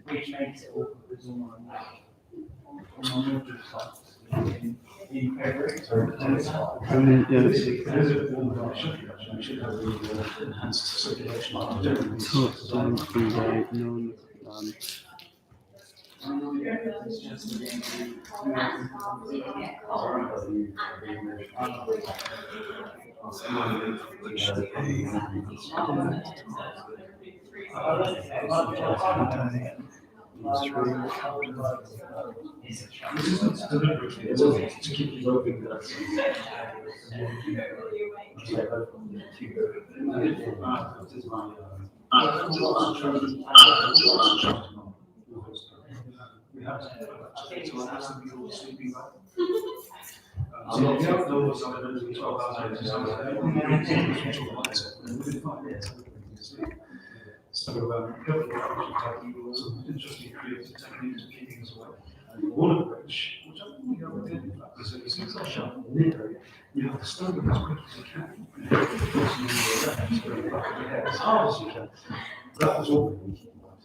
Which makes it awkward because all in February. To keep developing that. We have to have some people sleeping well. So the outdoors are going to be 12 hours. So some interesting creative techniques of keeping us awake. One of which I don't think we ever did, in fact, is that as soon as I shut the window, you have to stand up as quick as you can. As hard as you can. That was all we thinking about.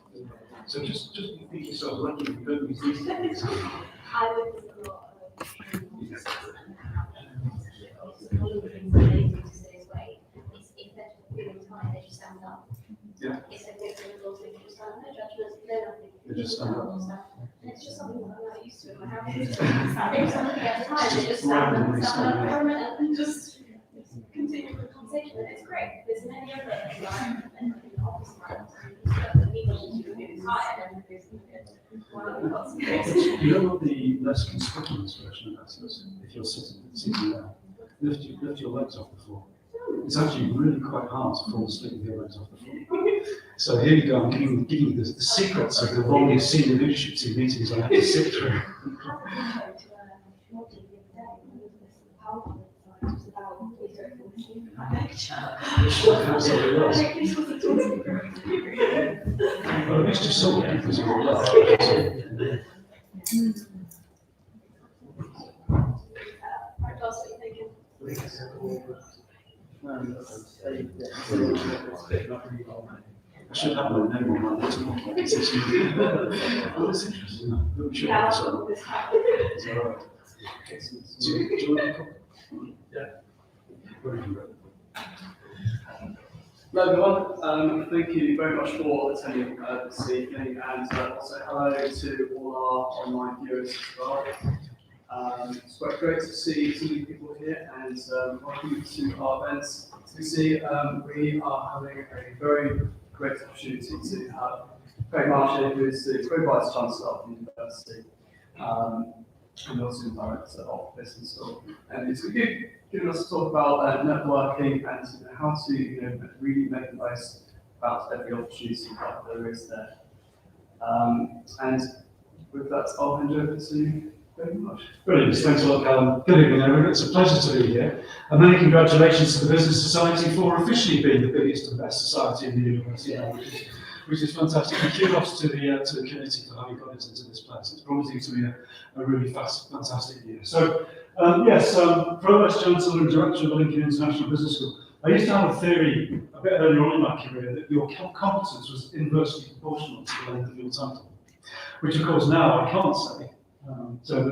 So just think yourself lucky if you don't use these things. I would think a lot of if they're feeling tired, they just stand up. Yeah. If they're feeling exhausted, they just stand up. No judgment, no nothing. They just stand up. And it's just something that I'm not used to in my house. If somebody gets tired, they just stand up for a minute and just continue the conversation. And it's great. There's many other environments in the office environment. People who are tired and You don't want the less conspicuous version of that. So if you're sitting down, lift your legs off the floor. It's actually really quite hard to fall asleep with your legs off the floor. So here you go, I'm giving you the secrets of the longest senior leadership team meetings I have to sit through. Absolutely was. Well, at least you saw it because you were love. I should have my name on my little competition. Oh, that's interesting. We should have this on. Is that all right? Do you want to come? Yeah. Where are you? Hello everyone, thank you very much for attending this evening, and also hello to all our online viewers as well. It's quite great to see so many people here, and welcome to our events. As you see, we are having a very great opportunity to have Craig Marsh, who is the Vice Chancellor of the University, and also the Director of Business School. And it's given us to talk about networking and how to really make the most about every opportunity that there is there. And with that, I'll hand over to you very much. Brilliant, thanks a lot, Callum. Good evening, everyone. It's a pleasure to be here. And many congratulations to the Business Society for officially being the biggest and best society in the university now, which is fantastic. And kudos to the committee for having got us into this place. It's promising to be a really fantastic year. So, yes, Provost Chancellor and Director of the Lincoln International Business School. I used to have a theory a bit earlier on in my career that your competence was inversely proportional to the length of your title, which of course now I can't say,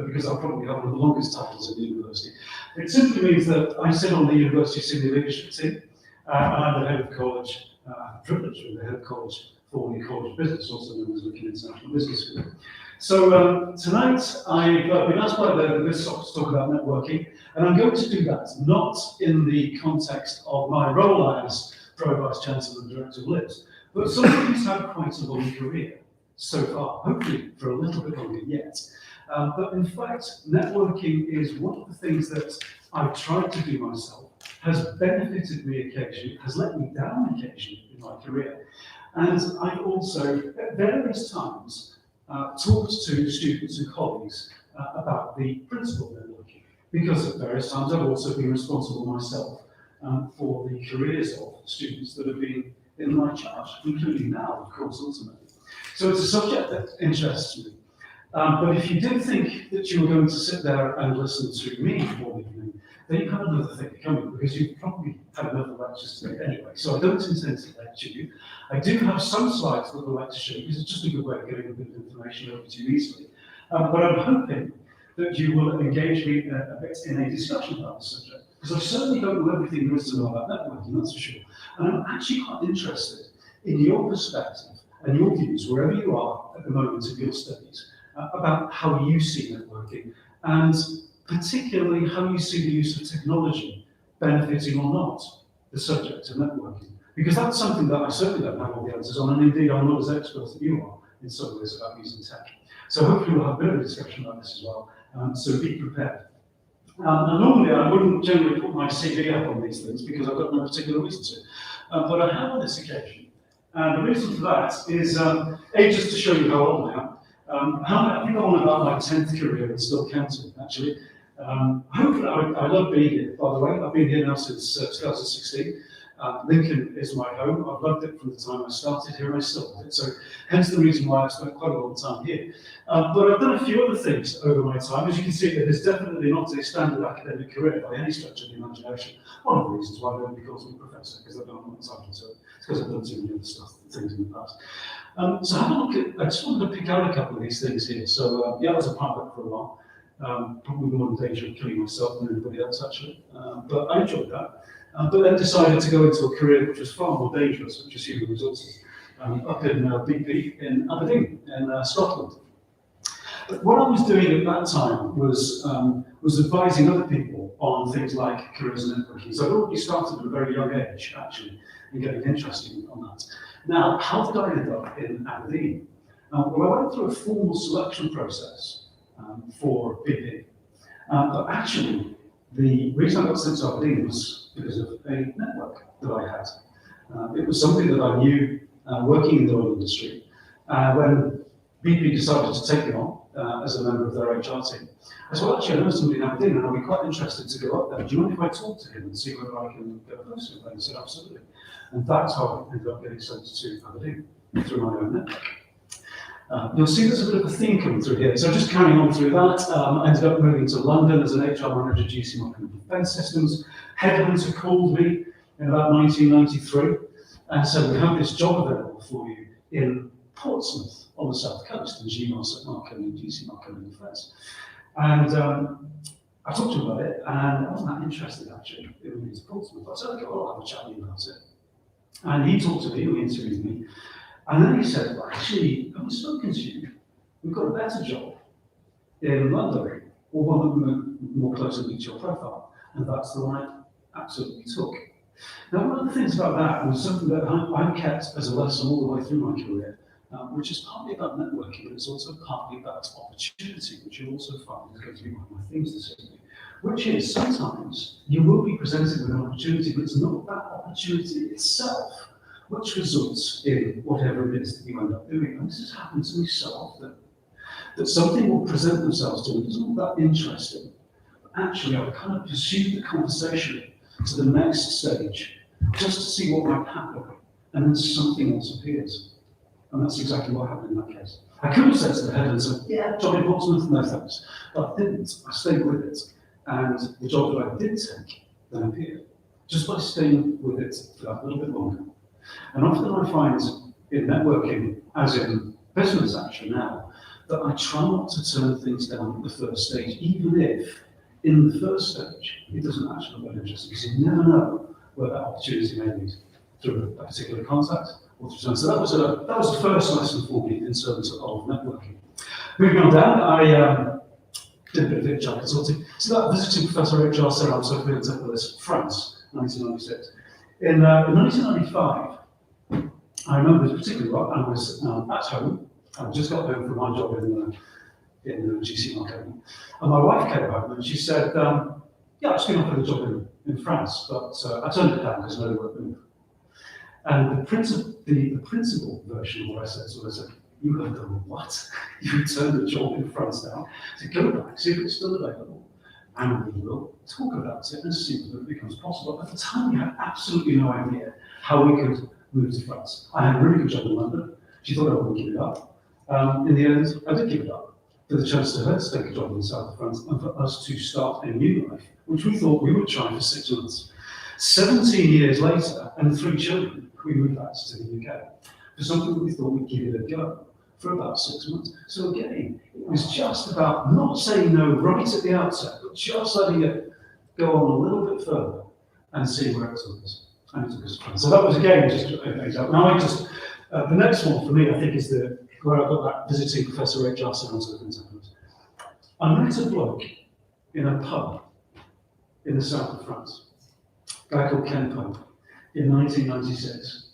because I probably have one of the longest titles in the university. It simply means that I sit on the university senior leadership team, and I'm the head of college, privileged to be the head of college for the College of Business, also known as Lincoln International Business School. So tonight I've been asked by the BizSoc to talk about networking, and I'm going to do that not in the context of my role as Pro-Vice Chancellor and Director of LIBS, but someone who's had quite a long career so far, hopefully for a little bit longer yet. But in fact, networking is one of the things that I've tried to do myself, has benefited me occasionally, has let me down occasionally in my career. And I've also, at various times, talked to students and colleagues about the principle of networking, because at various times I've also been responsible myself for the careers of students that have been in my charge, including now, of course, ultimately. So it's a subject that interests me. But if you did think that you were going to sit there and listen to me all evening, then you have another thing coming, because you've probably had another lectures today anyway. So I don't intend to lecture you. I do have some slides that I'd like to show you, because it's just a good way of getting a bit of information over to you easily. But I'm hoping that you will engage me a bit in a discussion about the subject, because I certainly don't know everything there is to know about networking, that's for sure. And I'm actually quite interested in your perspective and your views, wherever you are at the moment in your studies, about how you see networking, and particularly how you see the use of technology benefiting or not the subject of networking. Because that's something that I certainly don't have all the answers on, and indeed I'm not as expert as you are in some ways about using tech. So hopefully we'll have a bit of a discussion about this as well, so be prepared. Now normally I wouldn't generally put my CV up on these things because I've got no particular reason to, but I have on this occasion. And the reason for that is, just to show you how old I am. I think I'm on about my 10th career and still counting, actually. Hopefully, I love being here, by the way. I've been here now since 2016. Lincoln is my home. I've loved it from the time I started here, and I still love it. So, hence the reason why I've spent quite a long time here. But I've done a few other things over my time. As you can see, it is definitely not a standard academic career by any stretch of the imagination. One of the reasons why nobody calls me professor, because I've done a lot of time to it. It's because I've done too many other stuff, things in the past. So have a look at, I just wanted to pick out a couple of these things here. So yeah, I was a pilot for a while. Probably more in danger of killing myself than anybody else, actually. But I enjoyed that. But then decided to go into a career which was far more dangerous, which is human resources, up in BP in Aberdeen, in Scotland. But what I was doing at that time was advising other people on things like careers and networking. So I'd already started at a very young age, actually, and getting interested on that. Now, how did I end up in Aberdeen? Well, I went through a formal selection process for BP. But actually, the reason I got sent to Aberdeen was because of a network that I had. It was something that I knew working in the oil industry. When BP decided to take me on as a member of their HR team, I said, well, actually, I know somebody in Aberdeen, and I'll be quite interested to go up there. Do you mind if I talk to him and see whether I can get a post with him? He said, absolutely. And that's how I ended up getting sent to Aberdeen through my own network. You'll see there's a bit of a theme coming through here. So just carrying on through that, I ended up moving to London as an HR manager at GC Markham Defence Systems. Headhunter called me in about 1993 and said, we have this job available for you in Portsmouth on the south coast, in Markham and GC Markham Defence. And I talked to him about it, and I wasn't that interested actually in moving to Portsmouth. I said, okay, well, I'll have a chat with you about it. And he talked to me, he interviewed me. And then he said, well, actually, I've spoken to you. We've got a better job in London, or one that more closely meets your profile. And that's the one I absolutely took. Now, one of the things about that was something that I kept as a lesson all the way through my career, which is partly about networking, but it's also partly about opportunity, which you'll also find is going to be one of my themes this evening, which is sometimes you will be presented with an opportunity, but it's not that opportunity itself which results in whatever it is that you end up doing. And this has happened to me so often, that something will present themselves to me that's not that interesting. But actually, I've kind of pursued the conversation to the next stage, just to see what might happen, and then something else appears. And that's exactly what happened in that case. I could have said to the headhunter, yeah, job in Portsmouth, no thanks. But I didn't. I stayed with it. And the job that I did take then appeared. just by staying with it for that little bit longer. And often I find in networking, as in business actually now, that I try not to turn things down at the first stage, even if in the first stage it doesn't actually look that interesting, because you never know where that opportunity may lead through a particular contact or through something. So that was the first lesson for me in terms of networking. Moving on down, I did a bit of HR consulting. So that visiting professor HR said I was so familiar with this, France, 1996. In 1995, I remember this particularly well. I was at home. I just got home from my job in the GC marketing. And my wife came home and she said, yeah, I was going to offer a job in France, but I turned it down because no work move. And the principal version of what I said was, you have done what? You turned the job in France down to go back, see if it's still available, and we will talk about it and see whether it becomes possible. At the time, we had absolutely no idea how we could move to France. I had a really good job in London. She thought I wouldn't give it up. In the end, I did give it up for the chance to her to take a job in the south of France and for us to start a new life, which we thought we would try for 6 months. 17 years later, and 3 children, we moved back to the UK for something that we thought we'd give it a go for about 6 months. So again, it was just about not saying no right at the outset, but just letting it go on a little bit further and see where it took us. And it took us to France. So that was again just an example. Now the next one for me, I think, is where I got that visiting professor HR sounds of things. I met a bloke in a pub in the south of France, a guy called Ken Pope, in 1996.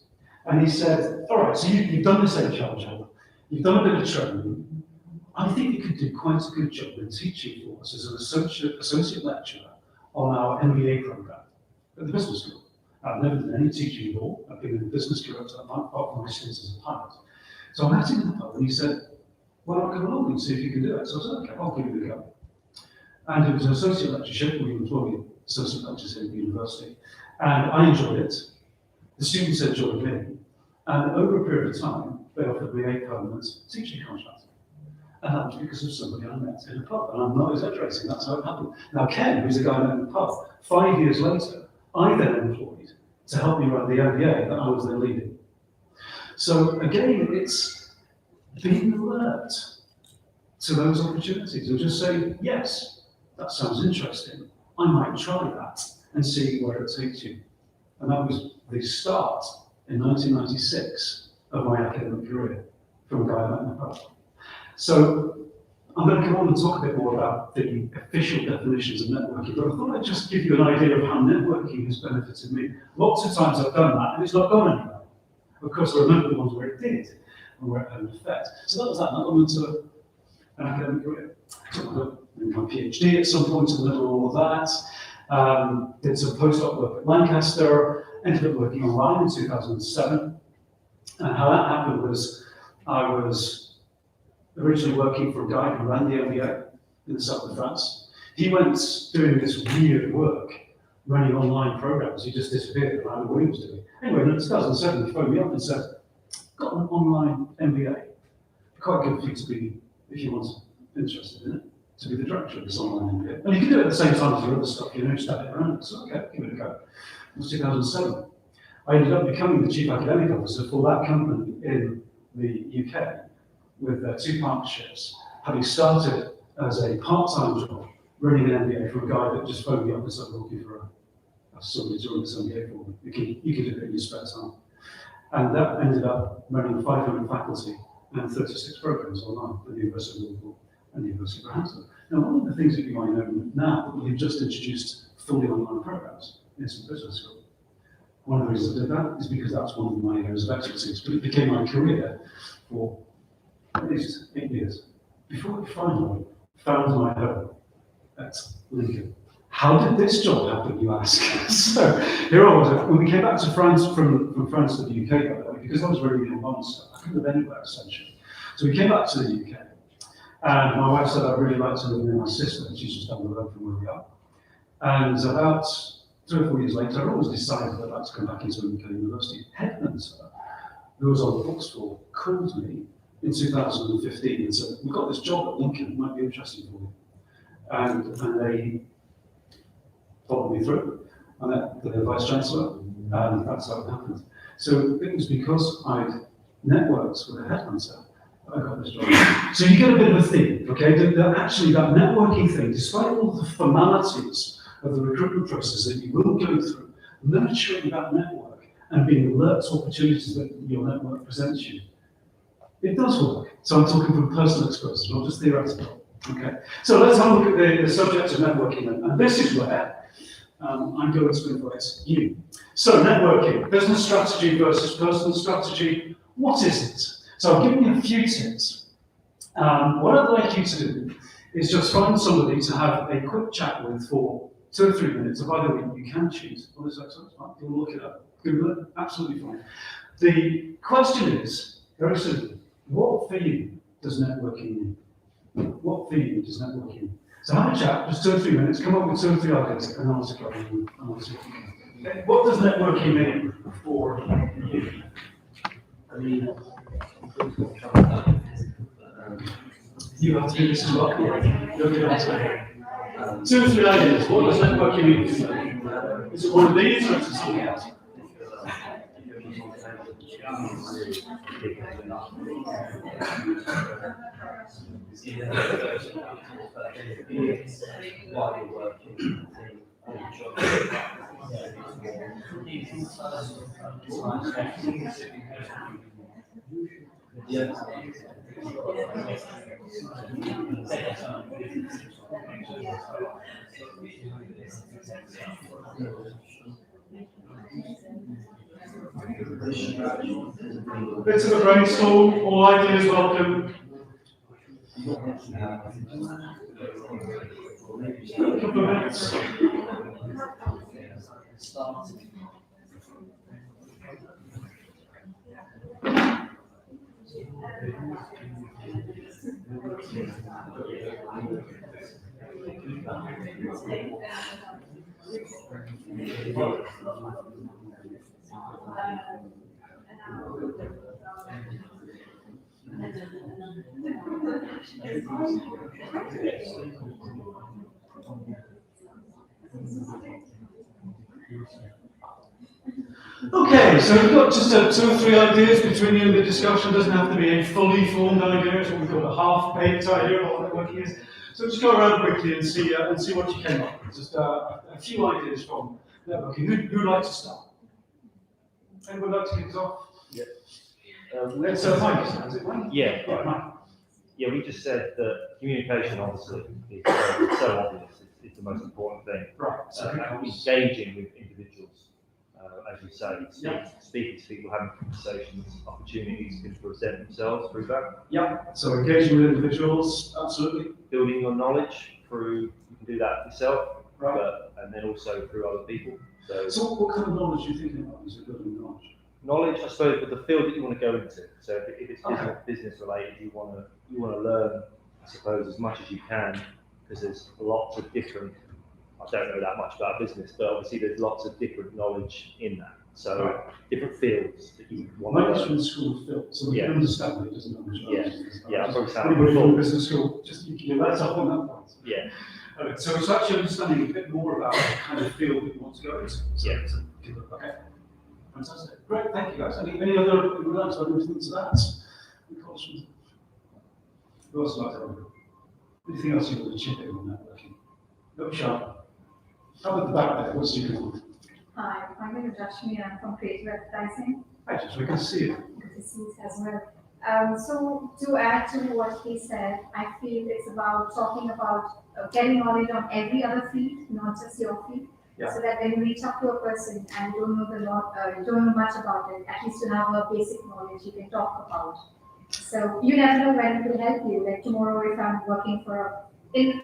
And he said, all right, so you've done this HR job, you've done a bit of training. I think you could do quite a good job in teaching for us as an associate lecturer on our MBA program at the business school. I've never done any teaching at all. I've been in the business school up to that point, apart from my stints as a pilot. So I met him in the pub and he said, well, I'll come along and see if you can do it. So I said, okay, I'll give it a go. And it was an associate lectureship. We employed associate lecturers in the university. And I enjoyed it. The students enjoyed me. And over a period of time, they offered me a permanent teaching contract. And that was because of somebody I met in a pub. And I'm not exaggerating, that's how it happened. Now, Ken, who's the guy I met in the pub, 5 years later, I then employed to help me run the MBA that I was then leading. So again, it's being alert to those opportunities and just say, yes, that sounds interesting. I might try that and see where it takes you. And that was the start in 1996 of my academic career from a guy I met in the pub. So I'm going to come on and talk a bit more about the official definitions of networking, but I thought I'd just give you an idea of how networking has benefited me. Lots of times I've done that and it's not gone anywhere. Of course, I remember the ones where it did and where it had an effect. So that was that, and that went into an academic career. I took my PhD at some point in the middle of all of that. Did some postdoc work at Lancaster, ended up working online in 2007. And how that happened was I was originally working for a guy who ran the MBA in the south of France. He went doing this weird work, running online programs. He just disappeared, and I don't know what he was doing. Anyway, in 2007, he phoned me up and said, got an online MBA. Quite good for you to be, if you want, interested in it, to be the director of this online MBA. And you can do it at the same time as your other stuff, step it around. So, okay, give it a go. It was 2007. I ended up becoming the chief academic officer for that company in the UK with 2 partnerships, having started as a part-time job running an MBA for a guy that just phoned me up and said, looking for somebody to run this MBA for me. You can do it in your spare time. And that ended up running 500 faculty and 36 programs online at the University of Liverpool and the University of Southampton. Now, one of the things that you might know now, we've just introduced fully online programs in some business school. One of the reasons I did that is because that's one of my areas of expertise, but it became my career for at least 8 years before I finally found my home at Lincoln. How did this job happen, you ask? So here I was. When we came back to France, from France to the UK, by the way, because I was really in one stuff, I couldn't live anywhere essentially. So we came back to the UK, and my wife said I'd really like to live near my sister, and she's just down the road from where we are. And about 3 or 4 years later, I always decided I'd like to come back into a UK university. Headhunter, who was on the books for, called me in 2015 and said, we've got this job at Lincoln, it might be interesting for you. And they followed me through. I met the Vice Chancellor, and that's how it happened. So it was because I'd networked with a headhunter that I got this job. So you get a bit of a theme, okay? That actually that networking thing, despite all the formalities of the recruitment process that you will go through, nurturing that network and being alert to opportunities that your network presents you, it does work. So I'm talking from personal experience, not just theoretical. Okay. So let's have a look at the subject of networking, and this is where I'm going to invite you. So networking, business strategy versus personal strategy. What is it? So I've given you a few tips. What I'd like you to do is just find somebody to have a quick chat with for 2 or 3 minutes. And by the way, you can choose. What is that? You'll look it up. Google it. Absolutely fine. The question is, very simple, what for you does networking mean? What for you does networking mean? So have a chat, just 2 or 3 minutes, come up with 2 or 3 ideas, and I'll answer questions. Okay. What does networking mean for you? You have to do this as well. You'll get answer. 2 or 3 ideas. What does networking mean for you? Is it one of these or is it something else? Bits of a brainstorm, all ideas welcome. A couple of minutes. Okay, so we've got just 2 or 3 ideas between you and the discussion. Doesn't have to be a fully formed idea. It's what we call a half-baked idea of what networking is. So just go around quickly and see what you came up with. Just a few ideas from networking. Who'd like to start? Anyone like to kick us off? Yeah. Let's Mike. Is it Mike? Yeah, Yeah, right. Mike. Yeah, we just said that communication obviously is so obvious. It's the most important thing. Right. So Engaging with individuals, as you say, Yeah. speaking to people, having conversations, opportunities to present themselves through that. yeah. So engaging with individuals, absolutely. Building your knowledge through, you can do that yourself, Right. and then also through other people. So what kind of knowledge are you thinking about? Is it building knowledge? Knowledge, I suppose, but the field that you want to go into. So if it's Okay. business related, you want to learn, I suppose, as much as you can, because there's lots of different. I don't know that much about business, but obviously there's lots of different knowledge in that. So Right. different fields that you want Mike to is learn. from the school of Phil, so we Yeah. can understand that he doesn't know much about Yeah. business. Yeah, I'll probably sound Anybody from full. the business school, just you can let us up on that point. Yeah, Okay, so it's actually understanding a bit more about the kind of field that you want to go into. So, Yeah. Okay. Fantastic. Great, thank you guys. Any other, would you like to add anything to that? Who else would like to add? Anything else you want to chip in on networking? No, Michelle. Come at the back there, what's your name? Hi, my name is Rashmi and I'm from Creative Advertising. Hi, just we can see you. Good to see you as well. So to add to what he said, I feel it's about talking about getting knowledge on every other field, not just your field. Yeah. So that when you reach out to a person and you don't know much about it, at least you have a basic knowledge you can talk about. So you never know when it will help you. Like tomorrow, if I'm working from an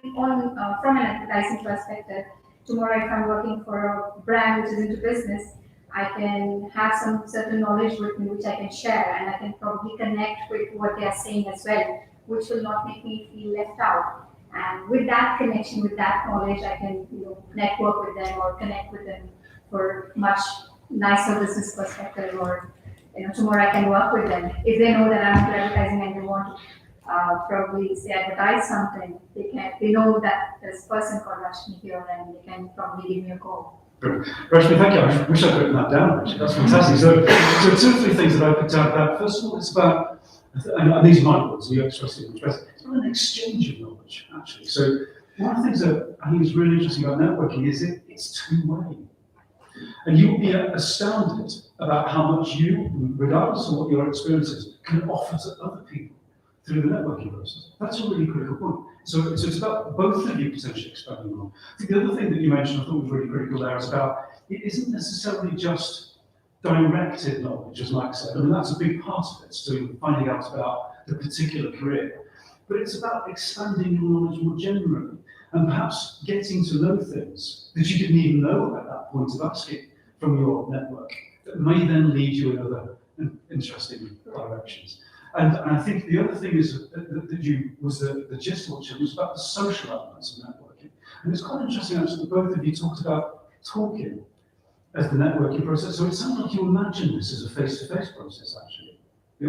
advertising perspective, tomorrow if I'm working for a brand which is into business, I can have some certain knowledge with me which I can share, and I can probably connect with what they are saying as well, which will not make me feel left out. And with that connection, with that knowledge, I can network with them or connect with them for much nicer business perspective. Or tomorrow I can work with them if they know that I'm into advertising and they want to probably say advertise something. They know that there's a person called Rashmi here, and they can probably give me a call. Brilliant. Rashmi, thank you. I wish I'd written that down, actually. That's fantastic. So two or three things that I picked out about. First of all, it's about, and these are my words, so you're expressing them. It's about an exchange of knowledge, actually. So one of the things that I think is really interesting about networking is it's two-way. And you'll be astounded about how much you, regardless of what your experience is, can offer to other people through the networking process. That's a really critical point. So it's about both of you potentially expanding on. I think the other thing that you mentioned I thought was really critical there is about, it isn't necessarily just directed knowledge, as Mike said. I mean, that's a big part of it, to finding out about the particular career. But it's about expanding your knowledge more generally, and perhaps getting to know things that you didn't even know at that point of asking from your network, that may then lead you in other interesting directions. And I think the other thing is the gist of what was about the social elements of networking. And it's quite interesting actually that both of you talked about talking as the networking process. So it sounds like you imagine this as a face-to-face process actually.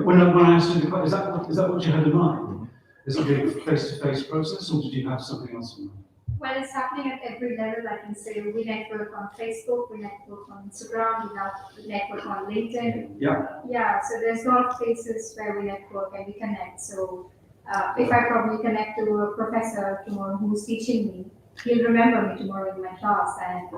When I asked you the question, is that what you had in mind? Is it a face-to-face process, or did you have something else in mind? Well, it's happening at every level. I can say we network on Facebook, we network on Instagram, we network on LinkedIn. Yeah. Yeah, so there's a lot of places where we network and we connect. So if I probably connect to a professor tomorrow who's teaching me, he'll remember me tomorrow in my class. And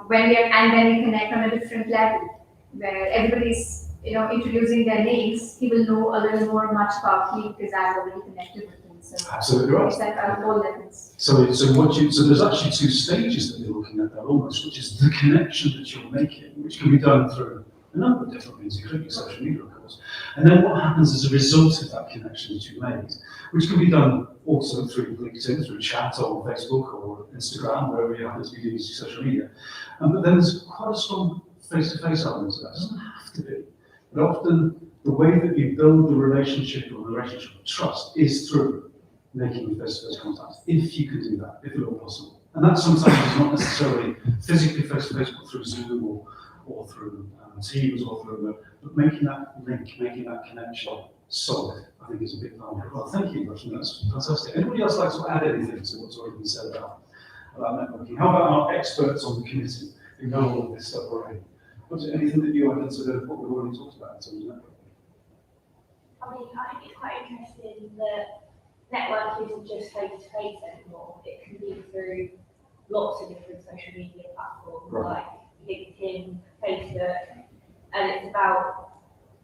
when we connect on a different level where everybody's introducing their names, he will know a little more much about me because I've already connected with him. So absolutely right. it's at all levels. So there's actually two stages that you're looking at there almost, which is the connection that you're making, which can be done through a number of different means, including social media, of course. And then what happens as a result of that connection that you made, which can be done also through LinkedIn, through chat or Facebook or Instagram, wherever you happen to be using social media. But then there's quite a strong face-to-face element to that. It doesn't have to be. But often the way that you build the relationship or the relationship of trust is through making face-to-face contact, if you can do that, if at all possible. And that sometimes is not necessarily physically face-to-face, but through Zoom or through Teams or through but making that link, making that connection solid, I think is a big part of it. Well, thank you, Russian, that's fantastic. Anybody else like to add anything to what's already been said about networking? How about our experts on the committee who know all of this stuff already? Was there anything that you had considered what we've already talked about in terms of networking? I mean, I think it's quite interesting that network isn't just face-to-face anymore. It can be through lots of different social media platforms like LinkedIn, Facebook, and it's about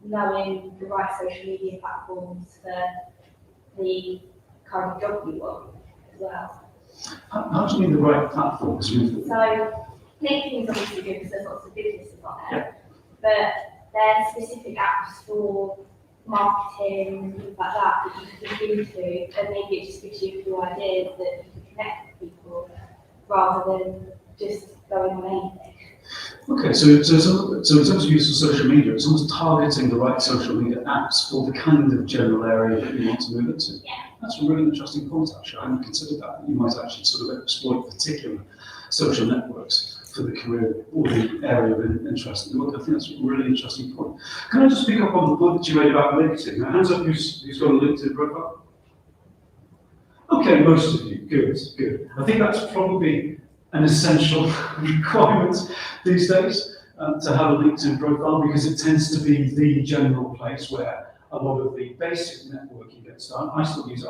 knowing the right social media platforms for the kind of job you want as well. How do you mean the right platforms? So LinkedIn is obviously good because there's lots of businesses on there, but there's specific apps for marketing and things like that you can look into, and maybe it just gives you a few ideas that you can connect with people rather than just going on anything. Okay, so in terms of use of social media, it's almost targeting the right social media apps for the kind of general area that you want to move into. Yeah. That's a really interesting point, actually. I hadn't considered that. You might actually sort of exploit particular social networks for the career or the area of interest. I think that's a really interesting point. Can I just pick up on the point that you made about LinkedIn? Now, hands up who's got a LinkedIn profile? Okay, most of you. Good, good. I think that's probably an essential requirement these days to have a LinkedIn profile, because it tends to be the general place where a lot of the basic networking gets done. I still use it.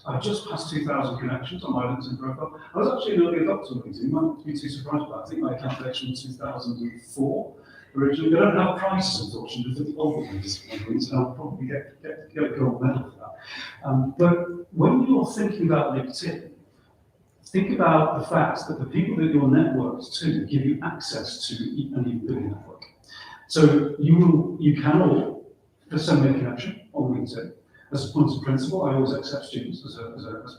I've just passed 2,000 connections on my LinkedIn profile. I was actually an early adopter of LinkedIn. You might not be too surprised about it. I think my account connection was 2004 originally. They don't have prices, unfortunately, for the older ones, and I'll probably get a gold medal for that. But when you're thinking about LinkedIn, think about the fact that the people that you're networked to give you access to an even bigger network. So you can all send me a connection on LinkedIn. As a point of principle, I always accept students as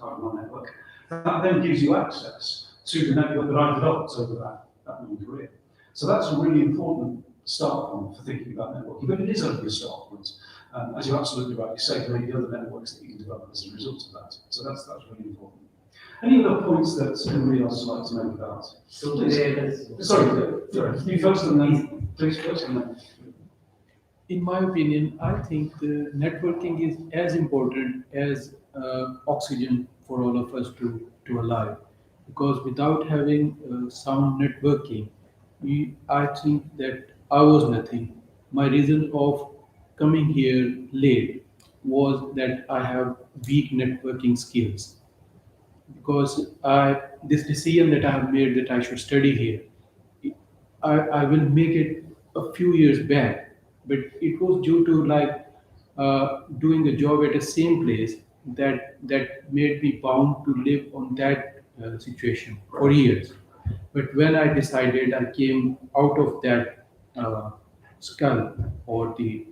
part of my network. That then gives you access to the network that I developed over that long career. So that's a really important start point for thinking about networking, but it is only a start point. As you absolutely rightly say, there may be other networks that you can develop as a result of that. So that's really important. Any other points that anybody else would like to make about? Sorry, you first and then please first and then. In my opinion, I think the networking is as important as oxygen for all of us to alive. because without having sound networking, I think that I was nothing. My reason of coming here late was that I have weak networking skills because this decision that I have made that I should study here, I will make it a few years back, but it was due to like doing a job at the same place that made me bound to live on that situation for years. But when I decided, I came out of that skull or the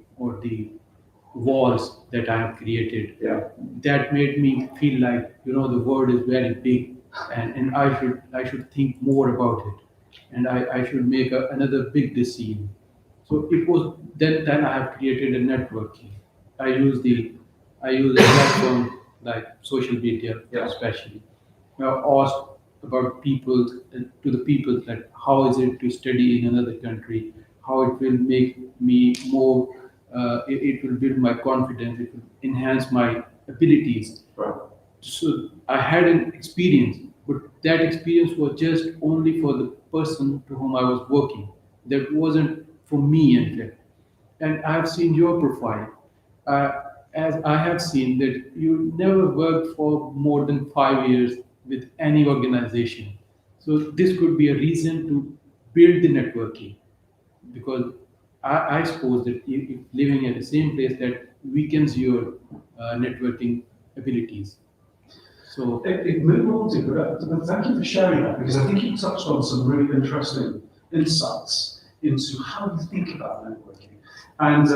walls that I have created. Yeah. That made me feel like the world is very big, and I should think more about it, and I should make another big decision. So it was then I have created a networking. I use the I use a platform like social media, Yeah. especially. Ask about people to the people that how is it to study in another country, how it will make me more, it will build my confidence, it will enhance my abilities. Right. So I had an experience, but that experience was just only for the person to whom I was working. That wasn't for me, in fact. And I have seen your profile. Uh, as I have seen that you never worked for more than 5 years with any organization. So this could be a reason to build the networking, because I suppose that if living at the same place that weakens your networking abilities. So It moved on to, but thank you for sharing that because I think you touched on some really interesting insights into how you think about networking. And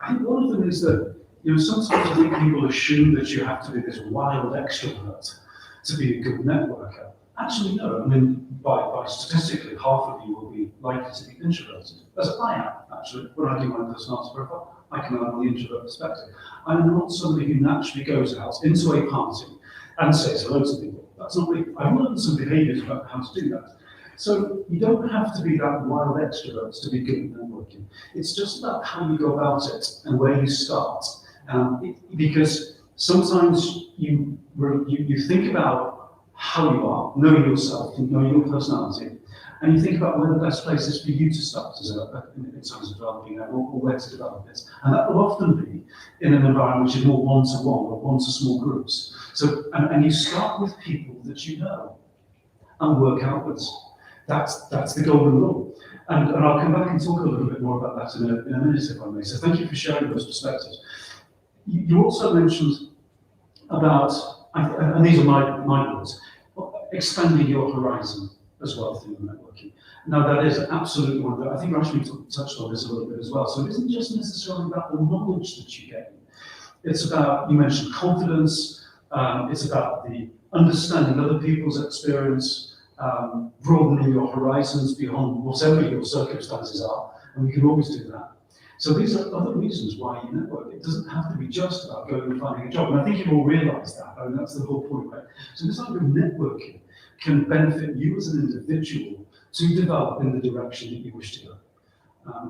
I think one of them is that sometimes I think people assume that you have to be this wild extrovert to be a good networker. Actually, no. I mean, by statistically, half of you will be likely to be introverted, as I am, actually. When I do my personality profile, I come out on the introvert perspective. I'm not somebody who naturally goes out into a party and says hello to people. That's not me. I've learned some behaviours about how to do that. So you don't have to be that wild extrovert to be good at networking. It's just about how you go about it and where you start. Because sometimes you think about how you are, know yourself, know your personality, and you think about where the best place is for you to start in terms of developing that, or where to develop it. And that will often be in an environment which is more one-to-one or one-to-small groups. So, and you start with people that you know and work outwards. That's the golden rule. And I'll come back and talk a little bit more about that in a minute, if I may. So thank you for sharing those perspectives. You also mentioned about, and these are my words, expanding your horizon as well through networking. Now that is absolutely one that I think Rashmi touched on this a little bit as well. So it isn't just necessarily about the knowledge that you gain. It's about, you mentioned confidence, it's about the understanding other people's experience, broadening your horizons beyond whatever your circumstances are, and we can always do that. So these are other reasons why you network. It doesn't have to be just about going and finding a job. And I think you all realise that, and that's the whole point, right? So this type of networking can benefit you as an individual to develop in the direction that you wish to go.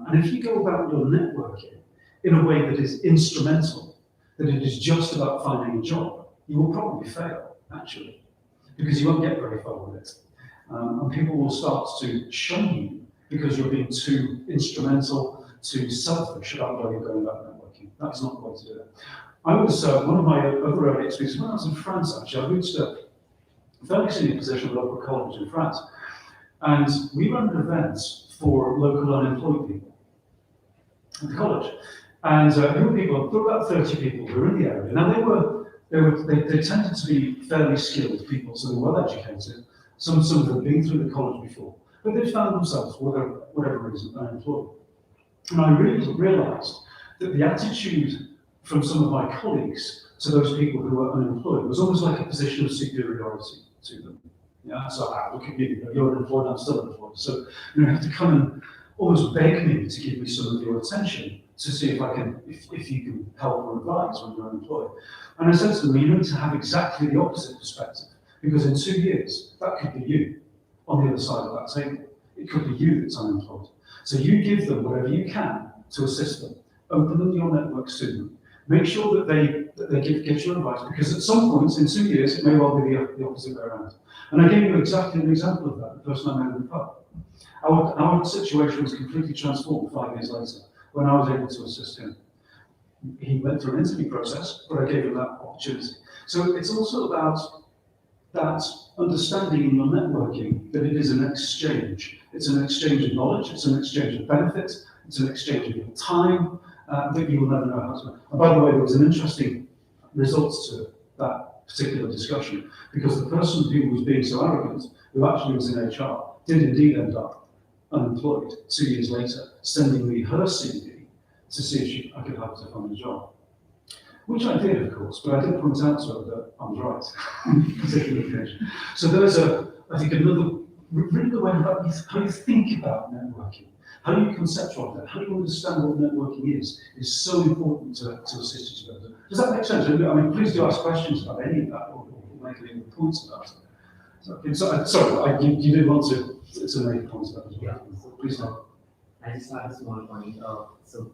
And if you go about your networking in a way that is instrumental, that it is just about finding a job, you will probably fail, actually, because you won't get very far with it. And people will start to shun you because you're being too instrumental, too selfish about where you're going about networking. That's not the way to do it. I was, one of my other early experiences, when I was in France, actually, I reached a fairly senior position at a local college in France. And we ran events for local unemployed people at the college. And there were about 30 people who were in the area. Now they tended to be fairly skilled people, so they were well educated. Some of them had been through the college before, but they found themselves, for whatever reason, unemployed. And I really realised that the attitude from some of my colleagues to those people who were unemployed was almost like a position of superiority to them. Yeah, so look at you, you're unemployed, I'm still unemployed. So you have to come and almost beg me to give me some of your attention to see if you can help or advise when you're unemployed. And I said to them, you need to have exactly the opposite perspective, because in 2 years, that could be you on the other side of that table. It could be you that's unemployed. So you give them whatever you can to assist them. Open your networks to them. Make sure that they get your advice, because at some points in 2 years, it may well be the opposite way around. And I gave you exactly an example of that, the person I met in the pub. Our situation was completely transformed 5 years later, when I was able to assist him. He went through an interview process, but I gave him that opportunity. So it's also about that understanding in your networking that it is an exchange. It's an exchange of knowledge, it's an exchange of benefits, it's an exchange of your time that you will never know how to. And by the way, there was an interesting result to that particular discussion, because the person who was being so arrogant, who actually was in HR, did indeed end up unemployed 2 years later, sending me her CV to see if I could help her to find a job. Which I did, of course, but I did point out to her that I was right on this particular occasion. So there's I think another really good way about how you think about networking, how you conceptualize that, how you understand what networking is so important to assist you together. Does that make sense? I mean, please do ask questions about any of that, or make any points about it. Sorry, you did want to make a point about it as well. Yeah. So, Please do. I just have a small point. So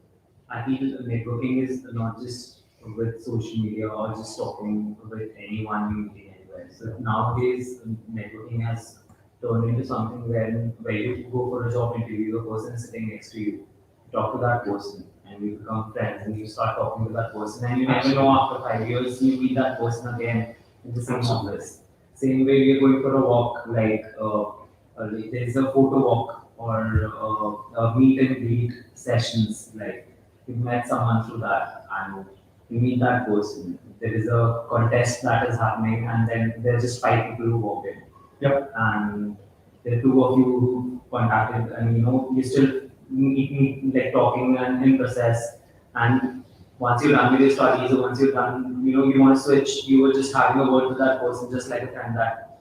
I feel networking is not just with social media or just talking with anyone you meet anywhere. So nowadays, networking has turned into something where you go for a job interview, the person is sitting next to you, talk to that person, and you become friends, and you start talking to that person, and you never know, after 5 years you meet that person again in the same office. Same way we are going for a walk, like there is a photo walk or meet and greet sessions, like you've met someone through that, and you meet that person. There is a contest that is happening, and then there's just 5 people who walk in. Yep. And there are 2 of you who contacted, and you still meet like talking and in process. And once you're done with your studies, or once you're done, you want to switch. You were just having a word with that person, just like a friend that,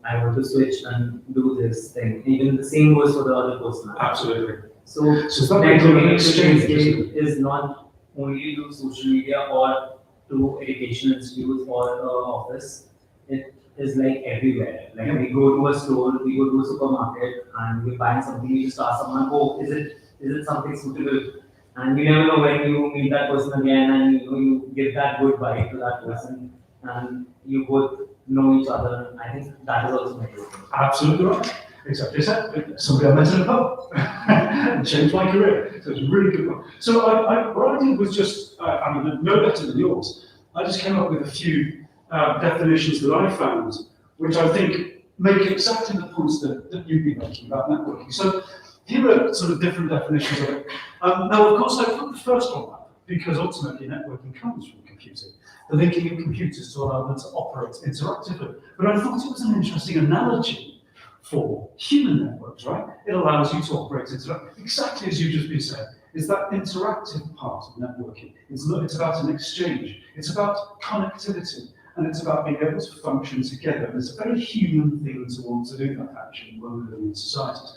I want to switch and do this thing. Even the same goes for the other person. Absolutely. So networking exchange is not only to social media or to education institutes or office. It is like everywhere. Like we go to a store, we go to a supermarket, and we're buying something. You just ask someone, "Oh, is it something suitable?" And you never know when you meet that person again, and you give that good vibe to that person, and you both know each other. I think that is also networking. Absolutely right. Exactly. Somebody I met in a pub and changed my career. So it's a really good one. So what I did was just, no better than yours. I just came up with a few definitions that I found, which I think make exactly the points that you've been making about networking. So here are sort of different definitions of it. Now, of course, I put the first one up because ultimately networking comes from computing. The linking of computers to allow them to operate interactively. But I thought it was an interesting analogy for human networks, right? It allows you to operate interactively, exactly as you've just been saying. It's that interactive part of networking. It's about an exchange. It's about connectivity. And it's about being able to function together. And it's a very human thing to want to do that, actually, when we're living in societies.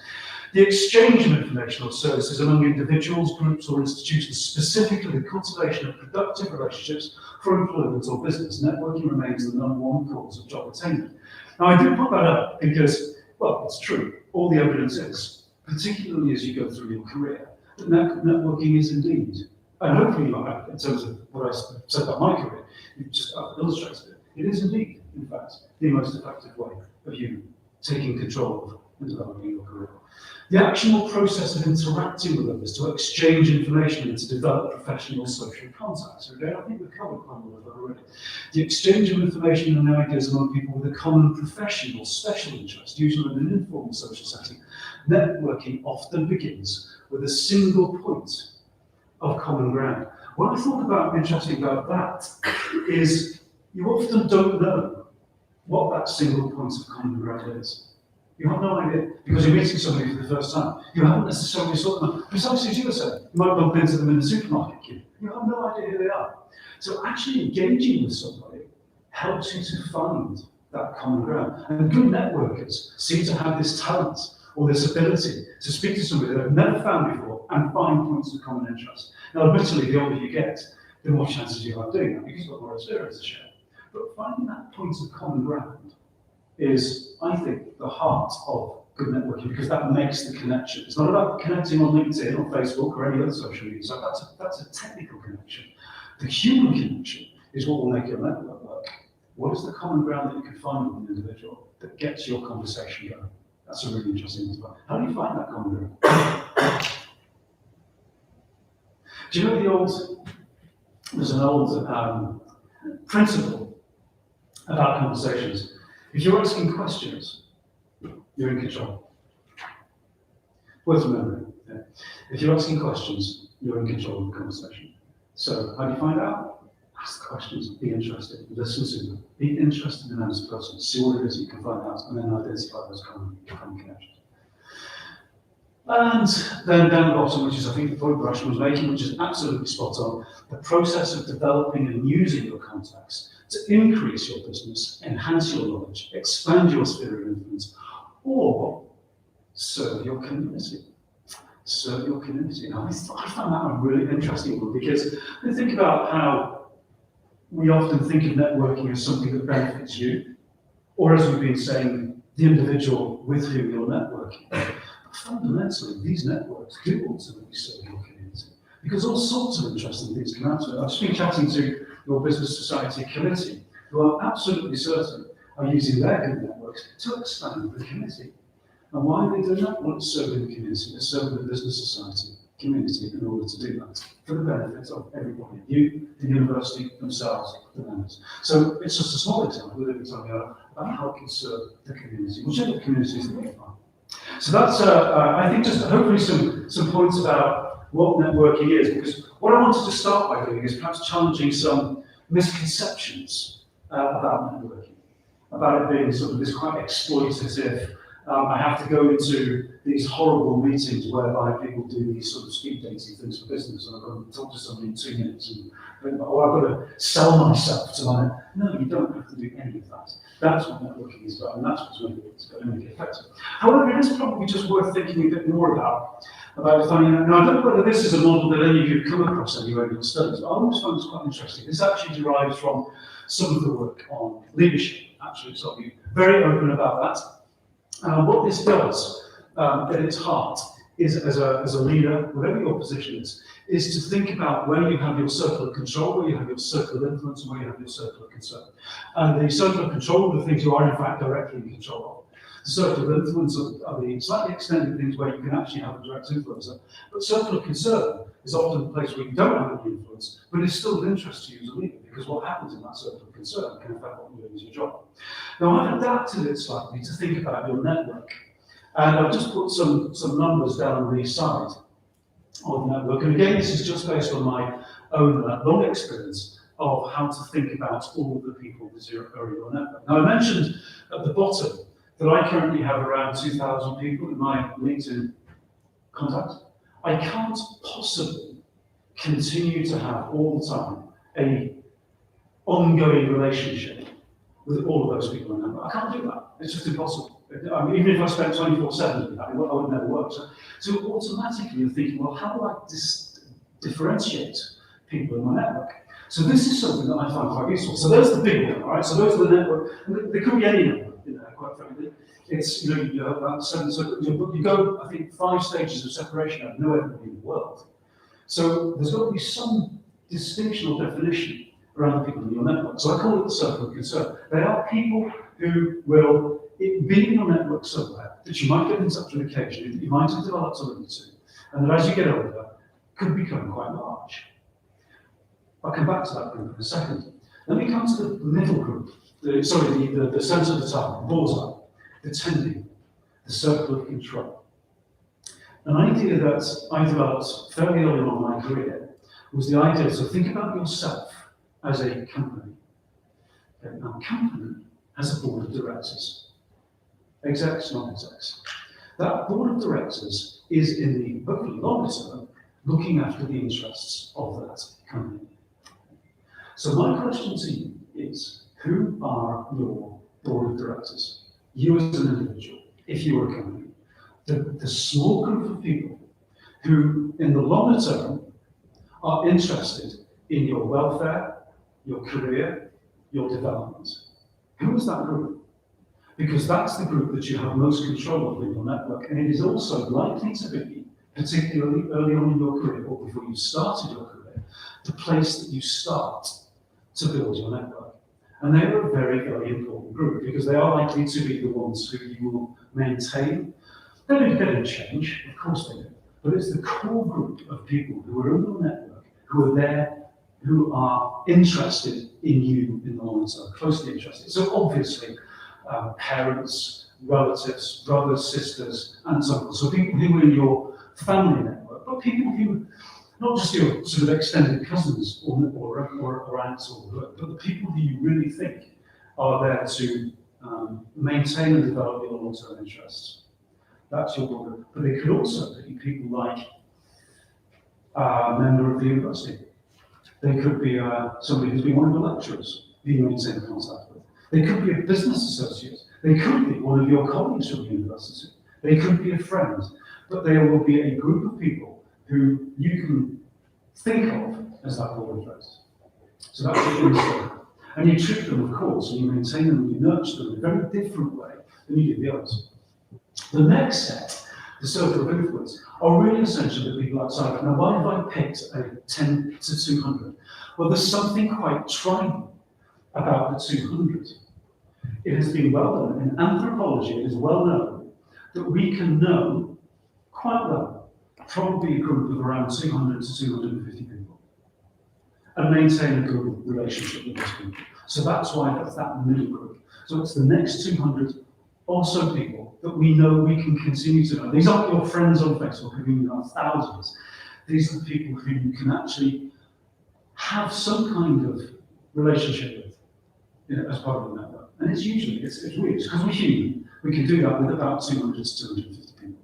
The exchange of information or services among individuals, groups, or institutions, specifically the cultivation of productive relationships for employment or business. Networking remains the #1 cause of job attainment. Now, I do put that up because, well, it's true. All the evidence is, particularly as you go through your career, that networking is indeed, and hopefully, in terms of what I said about my career, you've just illustrated it. It is indeed, in fact, the most effective way of you taking control of and developing your career. The actual process of interacting with others to exchange information and to develop professional social contacts. So again, I think we've covered quite a lot of that already. The exchange of information and ideas among people with a common professional special interest, usually in an informal social setting. Networking often begins with a single point of common ground. What I thought about interesting about that is you often don't know what that single point of common ground is. You have no idea, because you're meeting somebody for the first time. You haven't necessarily sort of, precisely as you were saying, you might bump into them in the supermarket queue. You have no idea who they are. So actually engaging with somebody helps you to find that common ground. And good networkers seem to have this talent or this ability to speak to somebody that they've never found before and find points of common interest. Now, admittedly, the older you get, the more chances you have doing that because you've got more experience to share. But finding that point of common ground is, I think, the heart of good networking because that makes the connection. It's not about connecting on LinkedIn or Facebook or any other social media. So that's a technical connection. The human connection is what will make your network work. What is the common ground that you can find with an individual that gets your conversation going? That's a really interesting one as well. How do you find that common ground? Do you know there's an old principle about conversations. If you're asking questions, you're in control. Worth remembering. Yeah. If you're asking questions, you're in control of the conversation. So how do you find out? Ask the questions, be interested, listen to them, be interested in them as a person, see what it is you can find out, and then identify those common connections. And then down the bottom, which is I think the point Marsh was making, which is absolutely spot on, the process of developing and using your contacts to increase your business, enhance your knowledge, expand your sphere of influence, or serve your community. Serve your community. Now, I found that a really interesting one because I think about how we often think of networking as something that benefits you, or as we've been saying, the individual with whom you're networking. But fundamentally, these networks do ultimately serve your community because all sorts of interesting things come out of it. I've just been chatting to your business society committee, who I'm absolutely certain are using their good networks to expand the community. And why are they doing that? Well, it's serving the community, it's serving the business society community in order to do that for the benefit of everybody, you, the university themselves, the members. So it's just a small example that we're talking about how it can serve the community, whichever communities that we find. So that's, I think, just hopefully some points about what networking is, because what I wanted to start by doing is perhaps challenging some misconceptions about networking, about it being sort of this quite exploitative. I have to go into these horrible meetings whereby people do these sort of speed dating things for business, and I've got to talk to somebody in 2 minutes, and or I've got to sell myself to my. No, you don't have to do any of that. That's what networking is about, and that's what's going to make it effective. However, it is probably just worth thinking a bit more about finding out. Now, I don't know whether this is a model that any of you have come across anywhere in your studies, but I always find this quite interesting. This actually derives from some of the work on leadership, actually, so I'll be very open about that. What this does at its heart is, as a leader, whatever your position is to think about where you have your circle of control, where you have your circle of influence, and where you have your circle of concern. And the circle of control are the things you are in fact directly in control of. The circle of influence are the slightly extended things where you can actually have a direct influence. But circle of concern is often the place where you don't have any influence, but it's still of interest to you as a leader, because what happens in that circle of concern can affect what you're doing as your job. Now, I've adapted it slightly to think about your network, and I've just put some numbers down on the side of the network. And again, this is just based on my own long experience of how to think about all of the people that are in your network. Now, I mentioned at the bottom that I currently have around 2,000 people in my LinkedIn contacts. I can't possibly continue to have all the time an ongoing relationship with all of those people in that. I can't do that. It's just impossible. I mean, even if I spent 24/7 doing that, I would never work. So automatically you're thinking, well, how do I differentiate people in my network? So this is something that I find quite useful. So there's the big one, all right? So those are the network. There could be any number, quite frankly. It's, you have about 7, so you go, I think, 5 stages of separation. I know everybody in the world. So there's got to be some distinction or definition around the people in your network. So I call it the circle of concern. They are people who will be in your network somewhere that you might get in touch with occasionally, that you might have developed a link to, and that as you get older, could become quite large. I'll come back to that group in a second. Let me come to the middle group, the centre of the top, the bullseye, the tending, the circle of control. An idea that I developed fairly early on in my career was the idea, so think about yourself as a company. Okay, now, a company has a board of directors, execs, non-execs. That board of directors is in the hopefully longer term looking after the interests of that company. So my question to you is, who are your board of directors? You as an individual, if you were a company. The small group of people who, in the longer term, are interested in your welfare, your career, your development. Who is that group? Because that's the group that you have most control of in your network, and it is also likely to be, particularly early on in your career, or before you started your career, the place that you start to build your network. And they are a very, very important group because they are likely to be the ones who you will maintain. They don't change, of course they do, but it's the core group of people who are in your network, who are there, who are interested in you in the long term, closely interested. So obviously, parents, relatives, brothers, sisters, aunts, uncles. So people who are in your family network, but people who, not just your sort of extended cousins or aunts, but the people who you really think are there to maintain and develop your long-term interests. That's your group. But they could also be people like a member of the university. They could be somebody who's been one of the lecturers who you maintain contact with. They could be a business associate. They could be one of your colleagues from the university. They could be a friend. But there will be a group of people who you can think of as that board of directors. So that's your inner circle. And you treat them, of course, and you maintain them and you nurture them in a very different way than you do the others. The next set, the circle of influence, are really essentially the people outside. Now, why have I picked a 10 to 200? Well, there's something quite tribal about the 200. It has been well done. In anthropology, it is well known that we can know quite well, probably a group of around 200 to 250 people, and maintain a good relationship with those people. So that's why that's that middle group. So it's the next 200 also people that we know we can continue to know. These aren't your friends on Facebook who you know thousands. These are the people who you can actually have some kind of relationship with, you know, as part of the network. And it's usually, it's weird, because we're human. We can do that with about 200 to 250 people.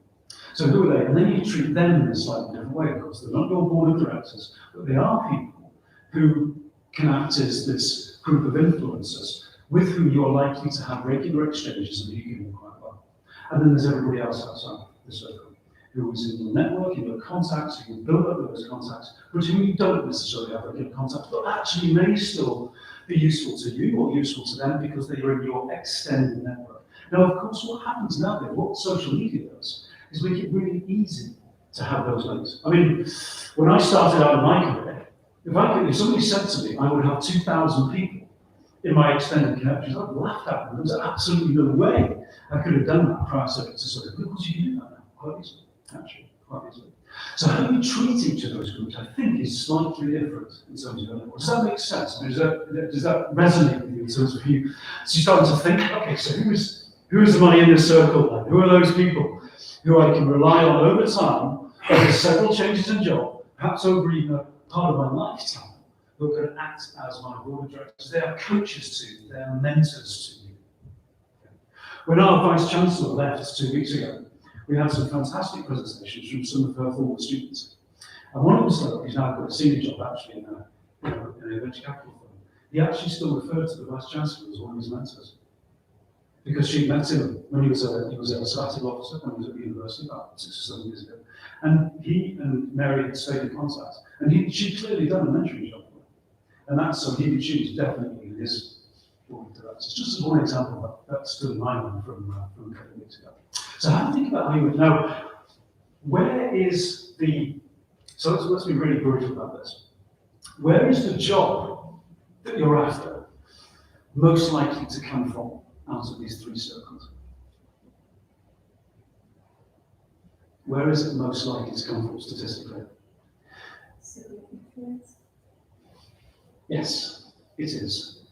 So who are they? And then you treat them in a slightly different way, of course. They're not your board of directors, but they are people who can act as this group of influencers with whom you are likely to have regular exchanges and who you know quite well. And then there's everybody else outside the circle, who is in your network, in your contacts, who you build up with those contacts, but who you don't necessarily have regular contacts, but actually may still be useful to you or useful to them because they are in your extended network. Now, of course, what happens now then, what social media does, is make it really easy to have those links. I mean, when I started out in my career, if somebody said to me I would have 2,000 people in my extended connections, I'd laughed at them. There was absolutely no way I could have done that prior to sort of, because you can do that now, quite easily, actually, quite easily. So how you treat each of those groups, I think, is slightly different in terms of your network. Does that make sense? I mean, does that resonate with you in terms of you? So you're starting to think, okay, so who is my inner circle then? Who are those people who I can rely on over time, over several changes in job, perhaps over even a part of my lifetime, who are going to act as my board of directors? They are coaches to you, they are mentors to you. When our Vice Chancellor left 2 weeks ago, we had some fantastic presentations from some of her former students. And one of them said, he's now got a senior job actually in a venture capital firm. He actually still referred to the Vice Chancellor as one of his mentors, because she met him when he was a sabbatical officer when he was at the university about 6 or 7 years ago. And he and Mary had stayed in contact. And she'd clearly done a mentoring job for him. And that's so he would choose definitely his board of directors. Just as one example that stood in my mind from a couple of weeks ago. So how do you think about how you would now, where is the, so let's be really brutal about this. Where is the job that you're after most likely to come from out of these 3 circles? Where is it most likely to come from statistically? Yes, it is.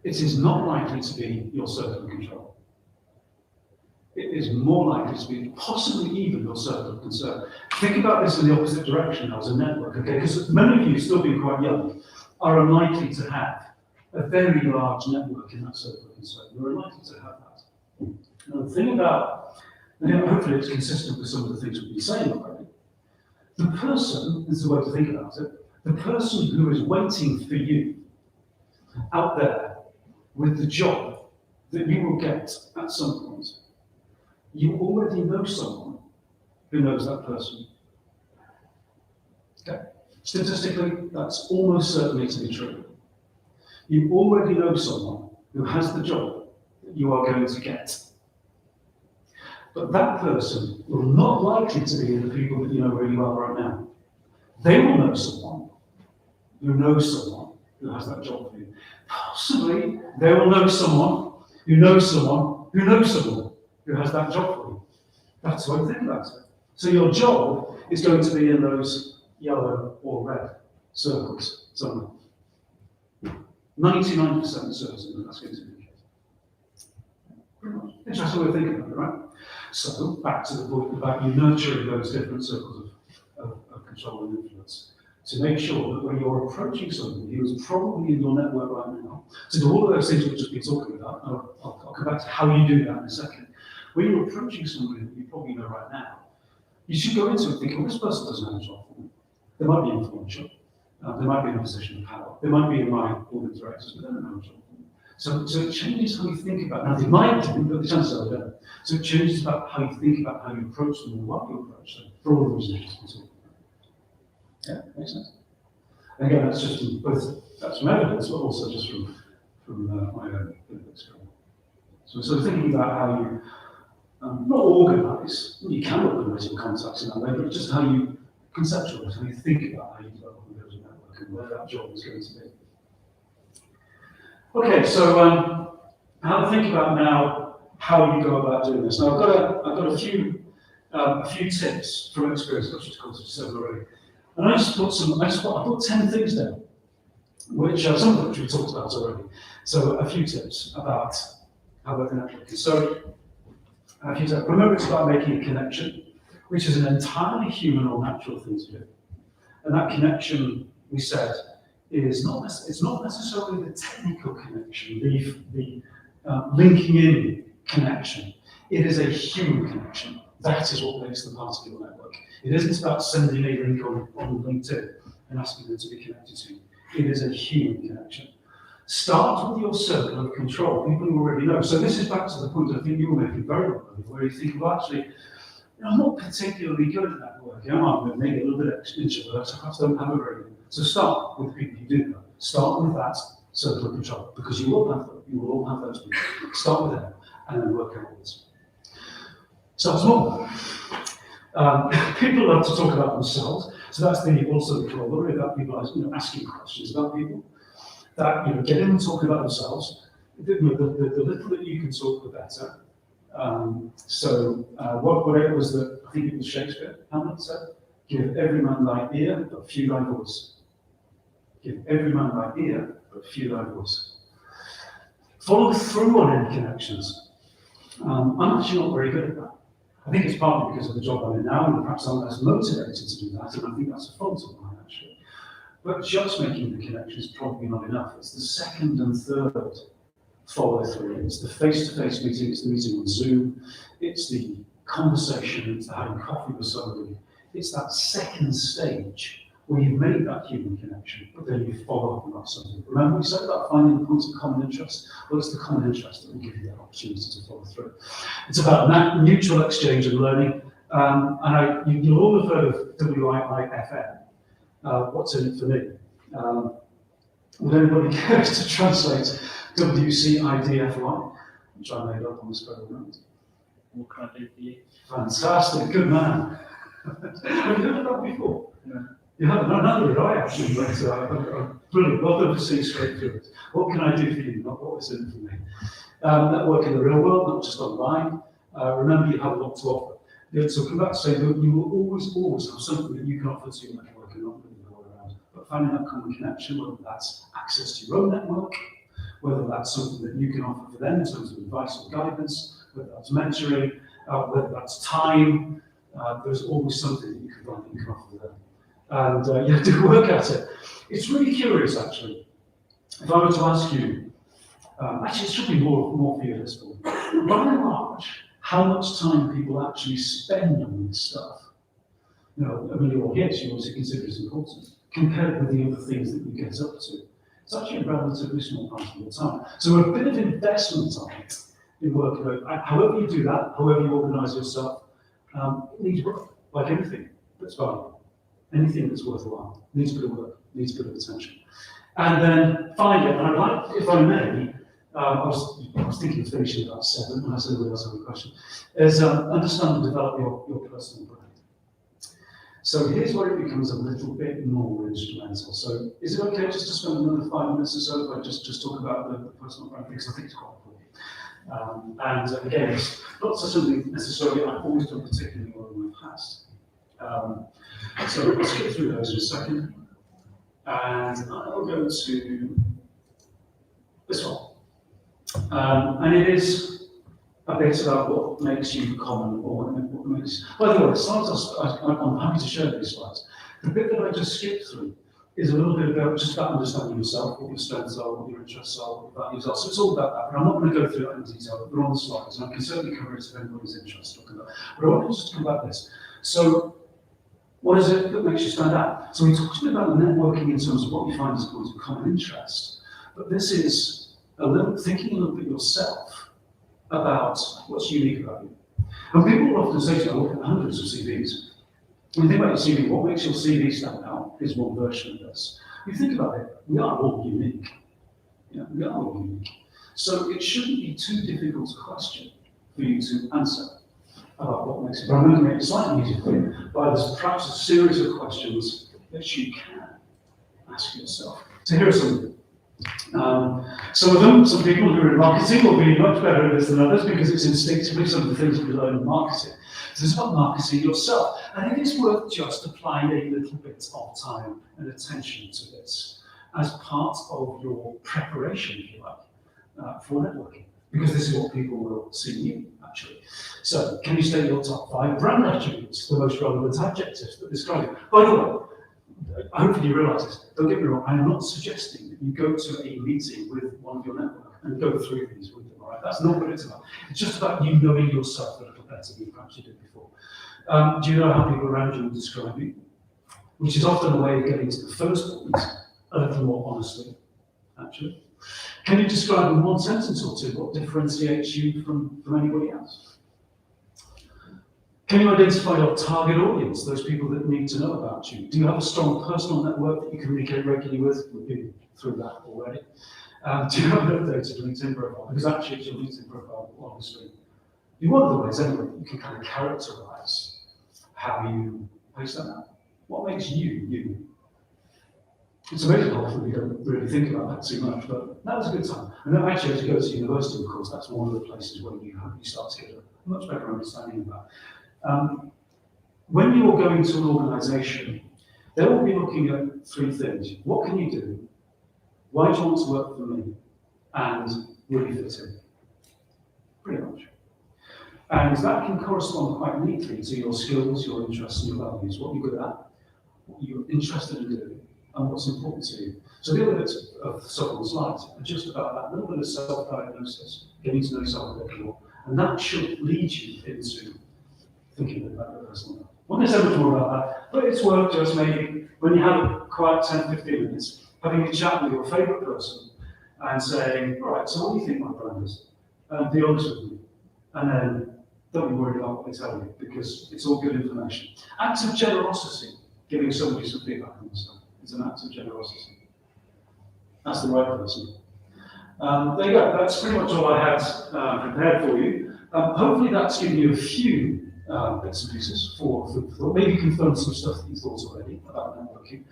It is not likely to be your circle of control. It is more likely to be possibly even your circle of concern. Think about this in the opposite direction as a network, okay? Because many of you, still being quite young, are unlikely to have a very large network in that circle of concern. You're unlikely to have that. Now, the thing about, and hopefully it's consistent with some of the things we've been saying already, the person, this is the way to think about it, the person who is waiting for you out there with the job that you will get at some point, you already know someone who knows that person. Okay? Statistically, that's almost certainly to be true. You already know someone who has the job that you are going to get. But that person will not likely to be in the people that you know really well right now. They will know someone who knows someone who has that job for you. Possibly they will know someone who knows someone who knows someone who has that job for you. That's the way to think about it. So your job is going to be in those yellow or red circles somewhere. 99% certain that's going to be the case. Interesting way of thinking about it, right? So back to the point about you nurturing those different circles of control and influence to make sure that when you're approaching somebody who is probably in your network right now, to do all of those things we've just been talking about, I'll come back to how you do that in a second. When you're approaching somebody that you probably know right now, you should go into it thinking, well, this person doesn't have a job for me. They might be influential. They might be in a position of power. They might be in my board of directors, but they don't have a job for me. So it changes how you think about it. Now, they might do, but the chances are they don't. So it changes about how you think about how you approach them and what you approach them for all the reasons we're talking about. Yeah, makes sense. And again, that's just from both, that's from evidence, but also just from my own experience. So we're sort of thinking about how you not organise, you can organise your contacts in that way, but just how you conceptualise, how you think about how you develop and build a network and where that job is going to be. Okay, so how to think about now how you go about doing this. Now I've got a few tips from experience, which of course I've said already. And I put 10 things down, which some of which we talked about already. So a few tips about how we're networking. So remember, it's about making a connection, which is an entirely human or natural thing to do. And that connection, we said, is not necessarily the technical connection, the linking in connection. It is a human connection. That is what makes them part of your network. It isn't about sending a link on LinkedIn and asking them to be connected to you. It is a human connection. Start with your circle of control, people you already know. So this is back to the point I think you were making very well, where you think, well, actually, I'm not particularly good at networking. I'm maybe a little bit introvert, I perhaps don't have a very good. So start with the people you do know. Start with that circle of control, because you will have them. You will all have those people. Start with them, and then work outwards. Start small. People love to talk about themselves, so that's the also the corollary about people asking questions about people. That get in and talk about themselves. The little that you can talk, the better. What it was that I think it was Shakespeare, Hamlet said, "Give every man thy ear, but few thy voice." Give every man thy ear, but few thy voice. Follow through on any connections. I'm actually not very good at that. I think it's partly because of the job I'm in now, and perhaps I'm less motivated to do that, and I think that's a fault of mine, actually. But just making the connection is probably not enough. It's the second and third follow through. It's the face-to-face meeting, it's the meeting on Zoom, it's the conversation, it's the having coffee with somebody. It's that second stage where you've made that human connection, but then you follow up about something. Remember we said about finding the points of common interest? Well, it's the common interest that will give you that opportunity to follow through. It's about that mutual exchange and learning. You'll all have heard of WIIFM. What's in it for me? Would anybody care to translate WCIDFY, which I made up on the spur of the moment? What can I do for you? Fantastic, good man. Have you heard of that before? No. You haven't? No, neither did I actually, but brilliant. Welcome to see straight through it. What can I do for you? Not what is in it for me. Network in the real world, not just online. Remember, you have a lot to offer. So come back to say that you will always have something that you can offer to your network and not really the way around. But finding that common connection, whether that's access to your own network, whether that's something that you can offer for them in terms of advice or guidance, whether that's mentoring, whether that's time, there's always something that you can find that you can offer them. And you have to work at it. It's really curious, actually. If I were to ask you, actually, it should be more for you at this point. By and large, how much time people actually spend on this stuff? You're here, so you obviously consider it important, compared with the other things that you get up to. It's actually a relatively small part of your time. So a bit of investment on it in work. However you do that, however you organise yourself, it needs work, like anything that's valuable. Anything that's worthwhile needs a bit of work, needs a bit of attention. And then finally, and I'd like, if I may, I was thinking of finishing about 7, and I said, well, that's a good question, is understand and develop your personal brand. So here's where it becomes a little bit more instrumental. So is it okay just to spend another 5 minutes or so if I just talk about the personal brand, because I think it's quite important. And again, it's not something necessarily I've always done particularly well in my past. So let's get through those in a second. And I'll go to this one. And it is a bit about what makes you common, or what makes. By the way, slides I'm happy to share these slides. The bit that I just skipped through is a little bit about just about understanding yourself, what your strengths are, what your interests are, what your values are. So it's all about that. But I'm not going to go through that in detail. They're on the slides, and I can certainly cover it if anybody's interested in that. But I want to just talk about this. So, what is it that makes you stand out? So we talked about networking in terms of what you find is called a common interest. But this is thinking a little bit yourself about what's unique about you. And people will often say to me, I look at hundreds of CVs. When you think about your CV, what makes your CV stand out is one version of this. If you think about it, we are all unique. Yeah, we are all unique. So it shouldn't be too difficult a question for you to answer about what makes it. But I'm going to make it slightly easier for you by there's perhaps a series of questions that you can ask yourself. So here are some. Some of them, some people who are in marketing will be much better at this than others because it's instinctively some of the things that we learn in marketing. So it's about marketing yourself. And it is worth just applying a little bit of time and attention to this as part of your preparation, if you like, for networking. Because this is what people will see you, actually. So, can you state your top 5 brand attributes, the most relevant adjectives that describe you? By the way, hopefully you realise this. Don't get me wrong, I'm not suggesting that you go to a meeting with one of your network and go through these with them, all right? That's not what it's about. It's just about you knowing yourself a little better than perhaps you did before. Do you know how people around you will describe you? Which is often a way of getting to the first point a little more honestly, actually. Can you describe in one sentence or two what differentiates you from anybody else? Can you identify your target audience, those people that need to know about you? Do you have a strong personal network that you communicate regularly with? We've been through that already. Do you have an updated LinkedIn profile? Because actually it's your LinkedIn profile, obviously. In one of the ways, anyway, you can kind of characterize how you stand out. What makes you, you? It's amazing how often we don't really think about that too much, but that was a good time. And then actually, as you go to university, of course, that's one of the places where you start to get a much better understanding about. When you're going to an organisation, they will be looking at 3 things. What can you do? Why do you want to work for me? And will you fit in? Pretty much. And that can correspond quite neatly to your skills, your interests, and your values, what you're good at, what you're interested in doing, and what's important to you. So the other bits of stuff on the slides are just about that little bit of self-diagnosis, getting to know yourself a bit more, and that should lead you into thinking about your personal life. I won't say much more about that, but it's worth just maybe, when you have a quiet 10, 15 minutes, having a chat with your favourite person and saying, all right, so what do you think my brand is? Be honest with me. And then don't be worried about what they tell you, because it's all good information. Acts of generosity, giving somebody some feedback on yourself. It's an act of generosity. That's the right person. There you go. That's pretty much all I had prepared for you. Hopefully that's given you a few bits and pieces for food for thought. Maybe confirm some stuff that you thought already about networking.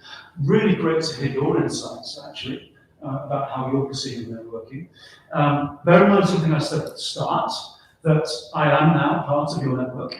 Really great to hear your insights, actually, about how you're perceiving networking. Bear in mind something I said at the start, that I am now part of your network.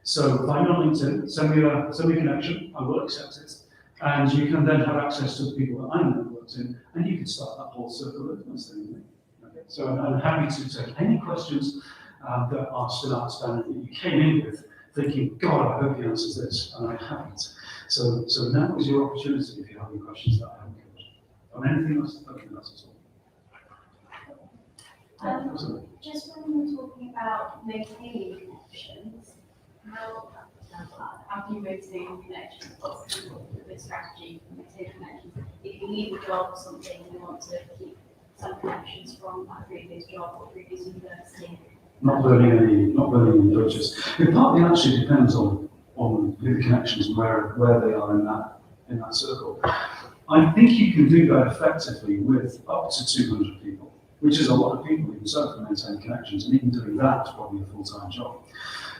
So find me on LinkedIn, send me a connection, I will accept it. And you can then have access to the people that I'm networked in, and you can start that whole circle of influence thing. Okay. So I'm happy to take any questions that are still outstanding that you came in with, thinking, God, I hope he answers this, and I haven't. So now is your opportunity if you have any questions that I haven't covered. On anything else, I think that's all. Just when we were talking about maintaining connections, how do you maintain connections? What's the strategy for maintaining connections? If you leave a job or something, you want to keep some connections from that previous job or previous university. Not burning any bridges. It partly actually depends on who the connections and where they are in that circle. I think you can do that effectively with up to 200 people, which is a lot of people. You can certainly maintain connections, and even doing that is probably a full-time job.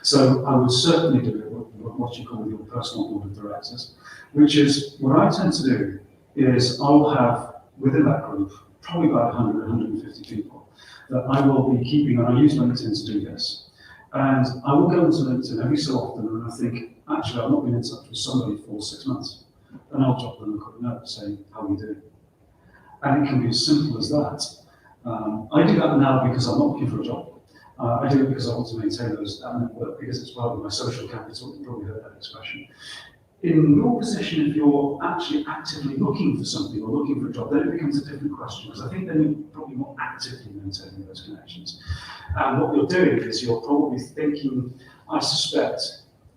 So I would certainly do it with what you call your personal board of directors, which is what I tend to do is I'll have within that group probably about 100, 150 people that I will be keeping, and I use LinkedIn to do this. And I will go into LinkedIn every so often and I think, actually, I've not been in touch with somebody for 6 months. And I'll drop them a quick note saying, how are you doing? And it can be as simple as that. I do that now because I'm not looking for a job. I do it because I want to maintain that network, because it's part of my social capital. You've probably heard that expression. In your position, if you're actually actively looking for something or looking for a job, then it becomes a different question, because I think then you're probably more actively maintaining those connections. And what you're doing is you're probably thinking, I suspect,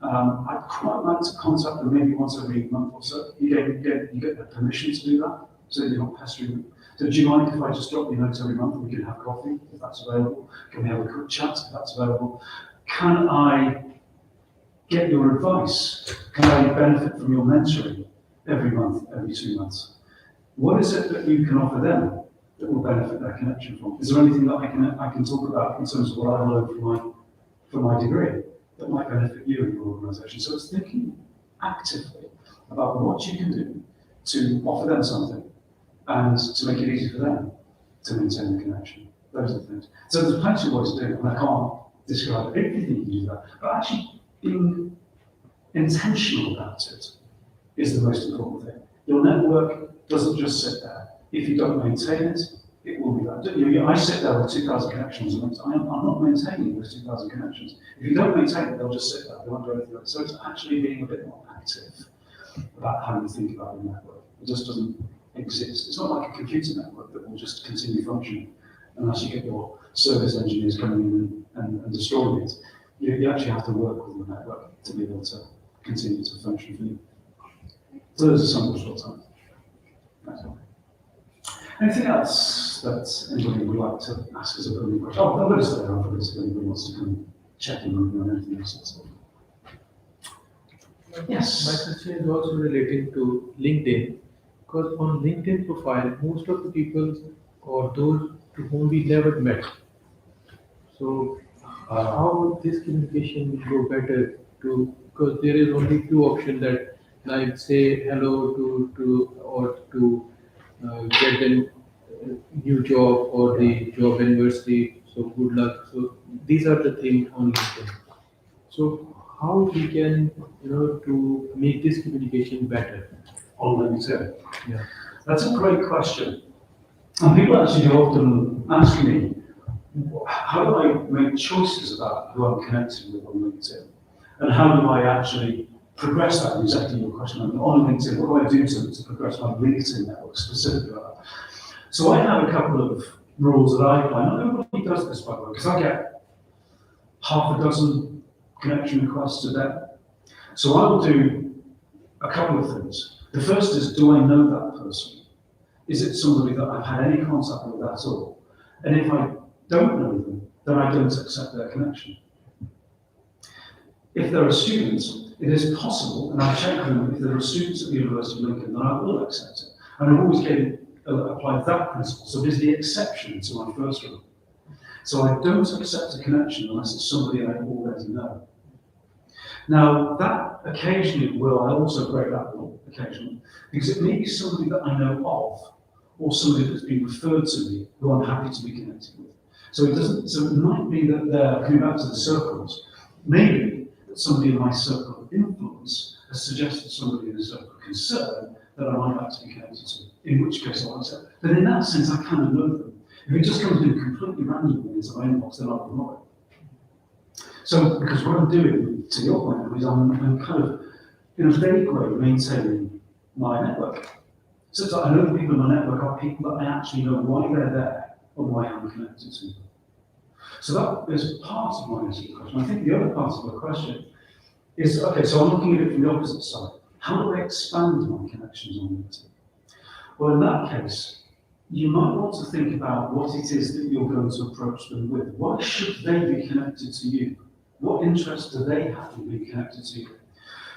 I'd quite like to contact them maybe once every month or so. You get the permission to do that, so you're not pestering them. So do you mind if I just drop you a note every month and we can have coffee, if that's available? Can we have a quick chat, if that's available? Can I get your advice? Can I benefit from your mentoring every month, every 2 months? What is it that you can offer them that will benefit their connection from? Is there anything that I can talk about in terms of what I learned from my degree that might benefit you and your organisation? So it's thinking actively about what you can do to offer them something and to make it easy for them to maintain the connection. Those are the things. So there's plenty of ways to do it, and I can't describe everything you can do that, but actually being intentional about it is the most important thing. Your network doesn't just sit there. If you don't maintain it, it will be that. I sit there with 2,000 connections, and I'm not maintaining those 2,000 connections. If you don't maintain it, they'll just sit there. They won't do anything else. So it's actually being a bit more active about how you think about your network. It just doesn't exist. It's not like a computer network that will just continue functioning unless you get your service engineers coming in and destroying it. You actually have to work with the network to be able to continue to function for you. So those are some of the short term. That's all. Anything else that anybody would like to ask as a burning question? Oh, I'm going to stay around for this if anybody wants to come check in on anything else. That's all. Yes. My question is also relating to LinkedIn, because on LinkedIn profile, most of the people or those to whom we never met. So how this communication will go better to, because there is only two options that like say hello to or to get a new job or the job anniversary. So good luck. So these are the things on LinkedIn. So how we can to make this communication better? On LinkedIn? Yeah. That's a great question. And people actually often ask me, how do I make choices about who I'm connected with on LinkedIn? And how do I actually progress that? Exactly your question. On LinkedIn, what do I do to progress my LinkedIn network specifically? So I have a couple of rules that I apply. Not everybody does this, by the way, because I get half a dozen connection requests a day. So I will do a couple of things. The first is, do I know that person? Is it somebody that I've had any contact with at all? And if I don't know them, then I don't accept their connection. If there are students, it is possible, and I check them, if there are students at the University of Lincoln, then I will accept it. And I've always applied that principle. So there's the exception to my first rule. So I don't accept a connection unless it's somebody I already know. Now, that occasionally will, I also break that rule occasionally, because it may be somebody that I know of, or somebody that's been referred to me, who I'm happy to be connected with. So it might be that they're coming back to the circles, maybe that somebody in my circle of influence has suggested somebody in a circle of concern that I might like to be connected to, in which case I'll accept. But in that sense, I kind of know them. If it just comes in completely randomly into my inbox, then I'll ignore it. So, because what I'm doing, to your point, is I'm kind of, in a vague way, maintaining my network. So that I know the people in my network are people that I actually know why they're there and why I'm connected to them. So that is part of my answer to the question. I think the other part of the question is, okay, so I'm looking at it from the opposite side. How do I expand my connections on LinkedIn? Well, in that case, you might want to think about what it is that you're going to approach them with. Why should they be connected to you? What interest do they have in being connected to you?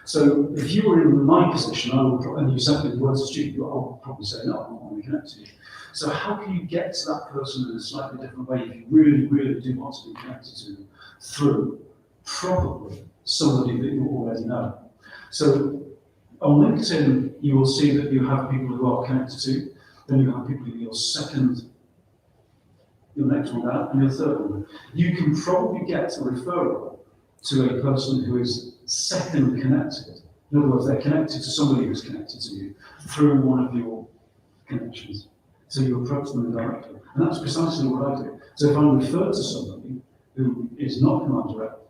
So if you were in my position, and you sent me the words student, I would probably say, no, I don't want to be connected to you. So how can you get to that person in a slightly different way if you really, really do want to be connected to them through probably somebody that you already know. So on LinkedIn, you will see that you have people who are connected to, then you have people in your next one down, and your third one. You can probably get a referral to a person who is second connected. In other words, they're connected to somebody who's connected to you through one of your connections. So you approach them directly. And that's precisely what I do. So if I'm referred to somebody who is not in my direct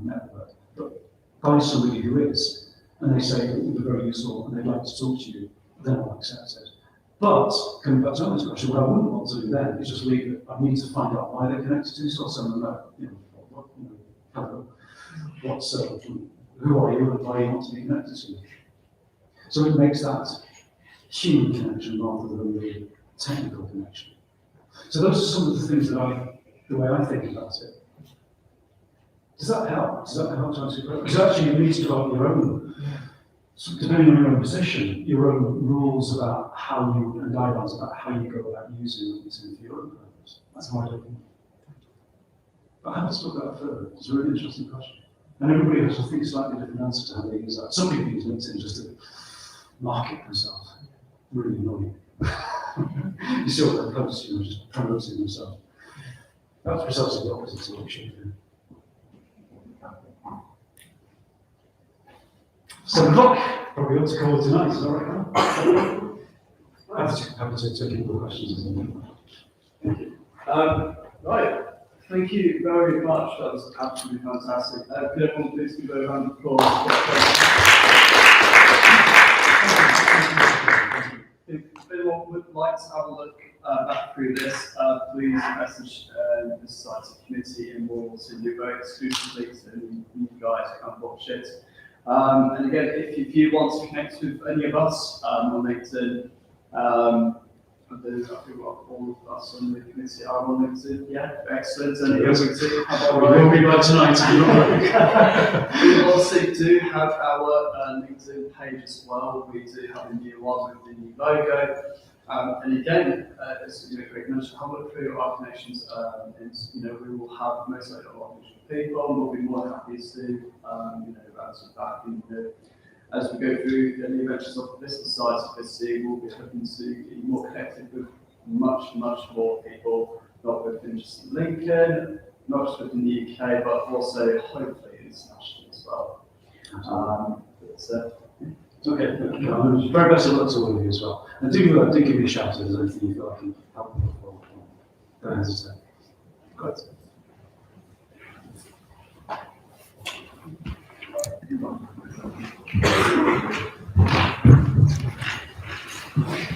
network, but by somebody who is, and they say it would be very useful and they'd like to talk to you, then I'll accept it. But coming back to Anna's question, what I wouldn't want to do then is just leave it. I need to find out why they're connected to you, so I'll send them out, hello, who are you and why you want to be connected to you. So it makes that human connection rather than the technical connection. So those are some of the things that the way I think about it. Does that help? Does that help to answer your question? Because actually you need to develop your own, so depending on your own position, your own rules about how you, and guidelines about how you go about using LinkedIn for your own purpose. That's how I do it. But I haven't spoken about that further. It's a really interesting question. And everybody has, I think, a slightly different answer to how they use that. Some people use LinkedIn just to market themselves. Really annoying. You see all their posts, just promoting themselves. That's precisely the opposite of what you should do. 7 o'clock, probably ought to call it tonight, is that right? Happy to take any more questions. Right, thank you very much. That was absolutely fantastic. Could everyone please give a round of applause? If anyone would like to have a look back through this, please message the Society Committee and we'll send you very exclusively to you guys to come watch it. And again, if you want to connect with any of us on LinkedIn, I think all of us on the committee are on LinkedIn. Yeah, excellent. And Yes. we will be back tonight. we also do have our LinkedIn page as well. We do have a new one with the new logo. And again, as Greg mentioned, have a look through our connections, and we will have most likely a lot of people, and we'll be more than happy to, as we go through the adventures of the business side of this year, we'll be hoping to be more connected with much more people, not within just Lincoln, not just within the UK, but also hopefully internationally as well. Okay, very best of luck to all of you as well. And do give me a shout if there's anything you feel I can help you with. Don't hesitate.